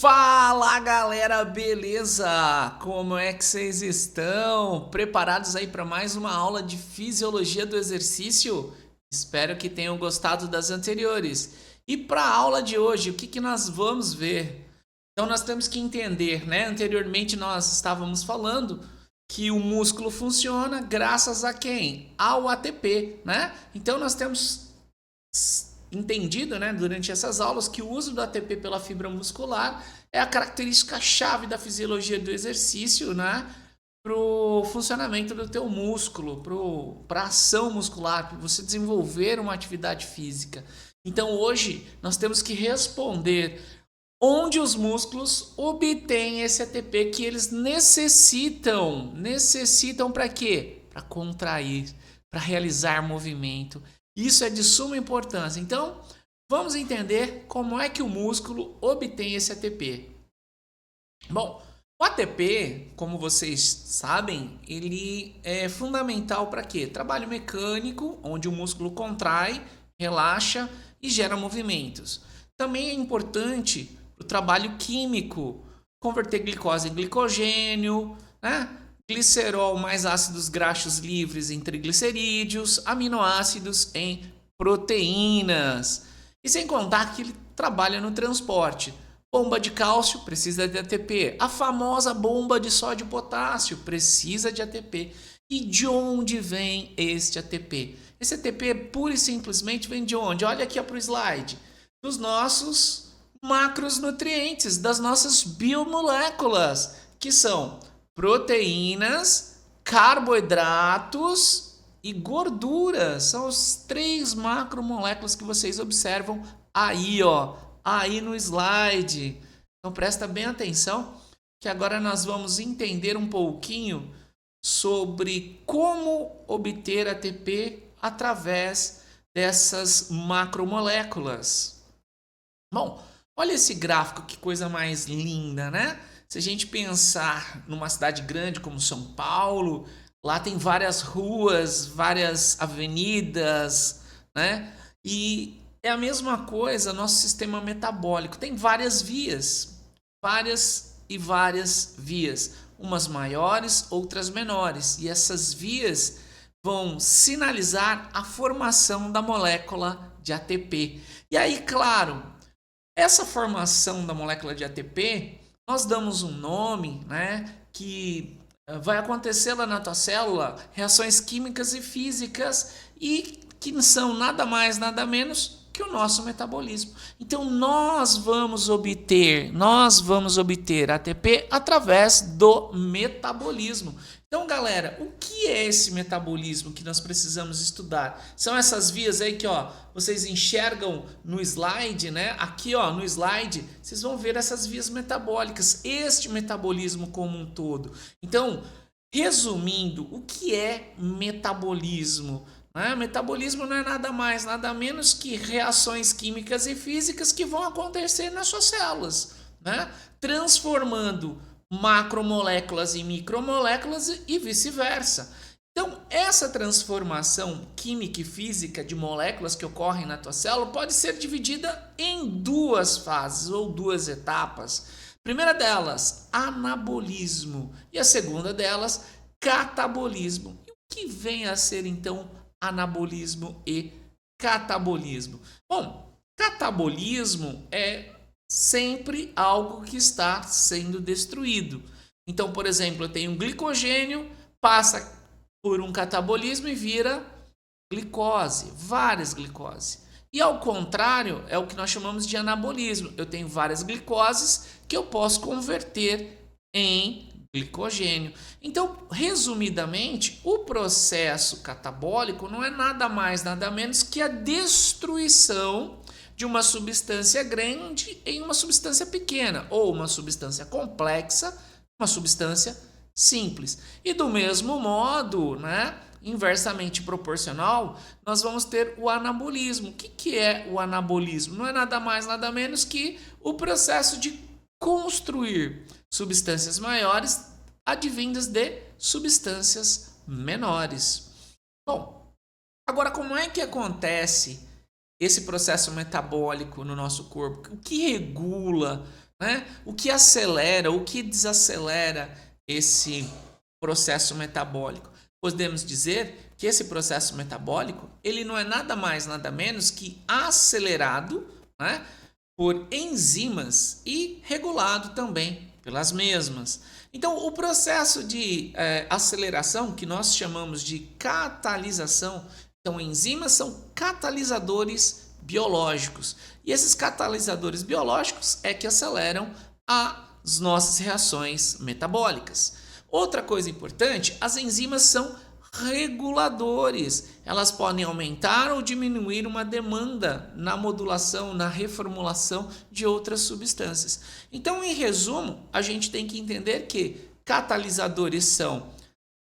Fala galera, beleza? Como é que vocês estão? Preparados aí para mais uma aula de fisiologia do exercício? Espero que tenham gostado das anteriores. E para a aula de hoje, o que nós vamos ver? Então nós temos que entender, né? Anteriormente nós estávamos falando que o músculo funciona graças a quem? Ao ATP, né? Então nós temos entendido, né, durante essas aulas, que o uso do ATP pela fibra muscular é a característica chave da fisiologia do exercício, né, para o funcionamento do teu músculo, para a ação muscular, para você desenvolver uma atividade física. Então hoje nós temos que responder onde os músculos obtêm esse ATP que eles necessitam. Necessitam para quê? Para contrair, para realizar movimento. Isso é de suma importância. Então, vamos entender como é que o músculo obtém esse ATP. Bom, o ATP, como vocês sabem, ele é fundamental para quê? Trabalho mecânico, onde o músculo contrai, relaxa e gera movimentos. Também é importante o trabalho químico, converter glicose em glicogênio, né? Glicerol mais ácidos graxos livres em triglicerídeos, aminoácidos em proteínas. E sem contar que ele trabalha no transporte. Bomba de cálcio precisa de ATP. A famosa bomba de sódio e potássio precisa de ATP. E de onde vem este ATP? Esse ATP pura e simplesmente vem de onde? Olha aqui para o slide. Dos nossos macronutrientes, das nossas biomoléculas, que são proteínas, carboidratos e gorduras. São os 3 macromoléculas que vocês observam aí, ó, aí no slide. Então presta bem atenção que agora nós vamos entender um pouquinho sobre como obter ATP através dessas macromoléculas. Bom, olha esse gráfico, que coisa mais linda, né? Se a gente pensar numa cidade grande como São Paulo, lá tem várias ruas, várias avenidas, né? E é a mesma coisa nosso sistema metabólico. Tem várias vias, várias e várias vias, umas maiores, outras menores. E essas vias vão sinalizar a formação da molécula de ATP. E aí, claro, essa formação da molécula de ATP, nós damos um nome, né, que vai acontecer lá na tua célula, reações químicas e físicas, e que são nada mais, nada menos que o nosso metabolismo. Então nós vamos obter ATP através do metabolismo. Então, galera, o que é esse metabolismo que nós precisamos estudar? São essas vias aí que, ó, vocês enxergam no slide, né? Aqui, ó, no slide, vocês vão ver essas vias metabólicas, este metabolismo como um todo. Então, resumindo, o que é metabolismo? Metabolismo não é nada mais, nada menos que reações químicas e físicas que vão acontecer nas suas células, né? Transformando macromoléculas em micromoléculas e vice-versa. Então, essa transformação química e física de moléculas que ocorrem na tua célula pode ser dividida em 2 fases ou 2 etapas. A primeira delas, anabolismo, e a segunda delas, catabolismo. E o que vem a ser então anabolismo e catabolismo? Bom, catabolismo é sempre algo que está sendo destruído. Então, por exemplo, eu tenho um glicogênio, passa por um catabolismo e vira glicose, várias glicoses. E ao contrário, é o que nós chamamos de anabolismo. Eu tenho várias glicoses que eu posso converter em glicogênio. Então, resumidamente, o processo catabólico não é nada mais, nada menos que a destruição de uma substância grande em uma substância pequena, ou uma substância complexa, uma substância simples. E do mesmo modo, né, inversamente proporcional, nós vamos ter o anabolismo. O que é o anabolismo? Não é nada mais, nada menos que o processo de construir substâncias maiores advindas de substâncias menores. Bom, agora como é que acontece esse processo metabólico no nosso corpo? O que regula, né? O que acelera, o que desacelera esse processo metabólico? Podemos dizer que esse processo metabólico ele não é nada mais, nada menos que acelerado, né, por enzimas e regulado também pelas mesmas. Então, o processo de aceleração, que nós chamamos de catalisação, então, enzimas são catalisadores biológicos. E esses catalisadores biológicos é que aceleram as nossas reações metabólicas. Outra coisa importante, as enzimas são reguladores. Elas podem aumentar ou diminuir uma demanda na modulação, na reformulação de outras substâncias. Então, em resumo, a gente tem que entender que catalisadores são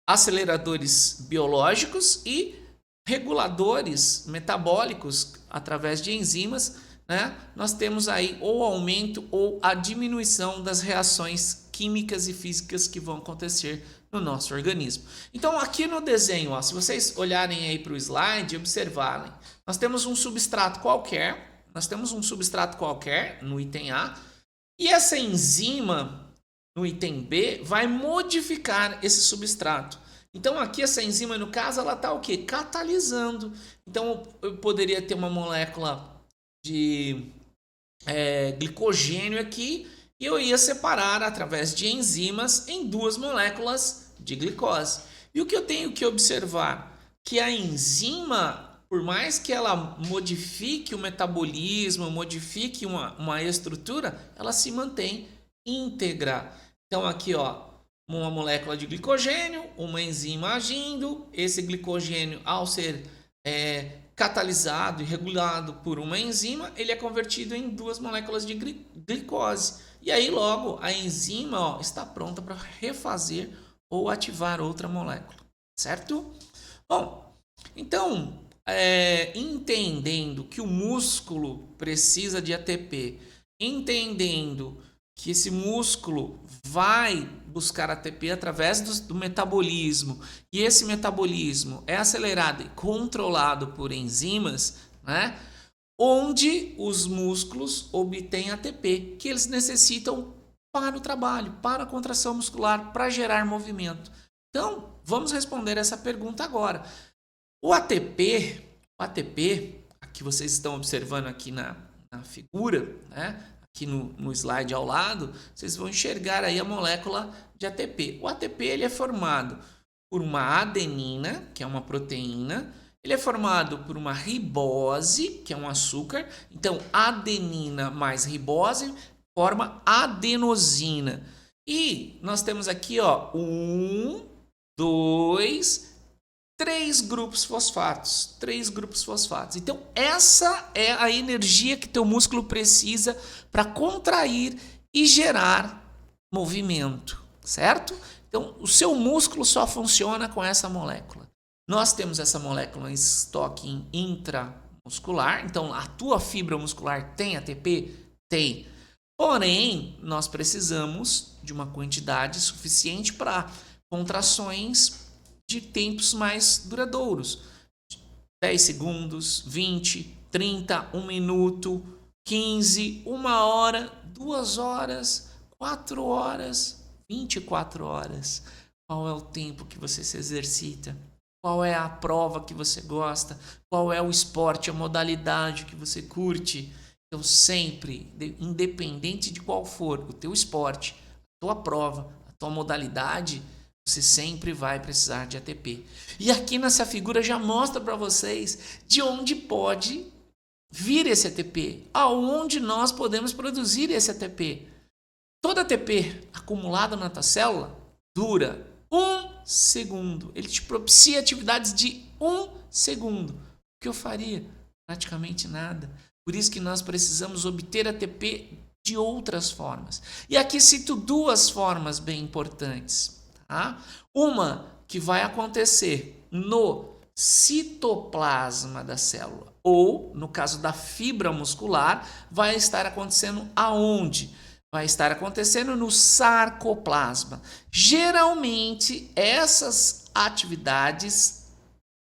aceleradores biológicos e reguladores metabólicos através de enzimas, né? Nós temos aí ou aumento ou a diminuição das reações químicas e físicas que vão acontecer no nosso organismo. Então, aqui no desenho, ó, se vocês olharem aí para o slide e observarem, nós temos um substrato qualquer, no item A, e essa enzima no item B vai modificar esse substrato. Então, aqui essa enzima, no caso, ela está o quê? Catalisando. Então, eu poderia ter uma molécula de glicogênio aqui e eu ia separar através de enzimas em duas moléculas de glicose. E o que eu tenho que observar? Que a enzima, por mais que ela modifique o metabolismo, modifique uma estrutura, ela se mantém íntegra. Então, aqui, ó, uma molécula de glicogênio, uma enzima agindo, esse glicogênio, ao ser catalisado e regulado por uma enzima, ele é convertido em duas moléculas de glicose. E aí, logo, a enzima, ó, está pronta para refazer ou ativar outra molécula, certo? Bom, então, entendendo que o músculo precisa de ATP, entendendo que esse músculo vai buscar ATP através do metabolismo e esse metabolismo é acelerado e controlado por enzimas, né? Onde os músculos obtêm ATP que eles necessitam para o trabalho, para a contração muscular, para gerar movimento. Então, vamos responder essa pergunta agora. O ATP, que vocês estão observando aqui na figura, né? Aqui no slide ao lado, vocês vão enxergar aí a molécula de ATP. O ATP ele é formado por uma adenina, que é uma proteína, ele é formado por uma ribose, que é um açúcar. Então, adenina mais ribose forma adenosina. E nós temos aqui, ó, 1, 2, 3 grupos fosfatos. Então, essa é a energia que teu músculo precisa para contrair e gerar movimento, certo? Então, o seu músculo só funciona com essa molécula. Nós temos essa molécula em estoque intramuscular. Então, a tua fibra muscular tem ATP? Tem. Porém, nós precisamos de uma quantidade suficiente para contrações de tempos mais duradouros. 10 segundos, 20, 30, 1 minuto, 15, 1 hora, 2 horas, 4 horas, 24 horas. Qual é o tempo que você se exercita? Qual é a prova que você gosta? Qual é o esporte, a modalidade que você curte? Então, sempre, independente de qual for o teu esporte, a tua prova, a tua modalidade, você sempre vai precisar de ATP. E aqui nessa figura já mostra para vocês de onde pode vir esse ATP, aonde nós podemos produzir esse ATP. Todo ATP acumulado na tua célula dura 1 segundo. Ele te propicia atividades de 1 segundo. O que eu faria? Praticamente nada. Por isso que nós precisamos obter ATP de outras formas. E aqui cito 2 formas bem importantes. Tá? Uma que vai acontecer no citoplasma da célula, ou no caso da fibra muscular, vai estar acontecendo aonde? Vai estar acontecendo no sarcoplasma. Geralmente, essas atividades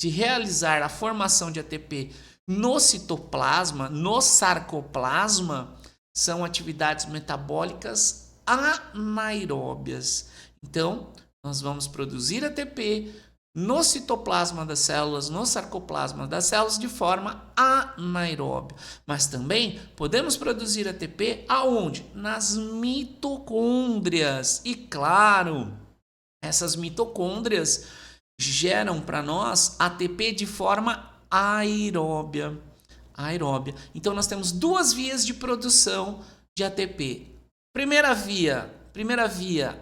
de realizar a formação de ATP No citoplasma, no sarcoplasma, são atividades metabólicas anaeróbias. Então, nós vamos produzir ATP no citoplasma das células, no sarcoplasma das células, de forma anaeróbia. Mas também podemos produzir ATP aonde? Nas mitocôndrias. E claro, essas mitocôndrias geram para nós ATP de forma aeróbia. Então nós temos duas vias de produção de ATP. Primeira via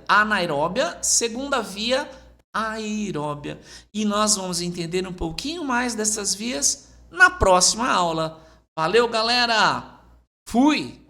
anaeróbia, segunda via aeróbia. E nós vamos entender um pouquinho mais dessas vias na próxima aula. Valeu, galera! Fui!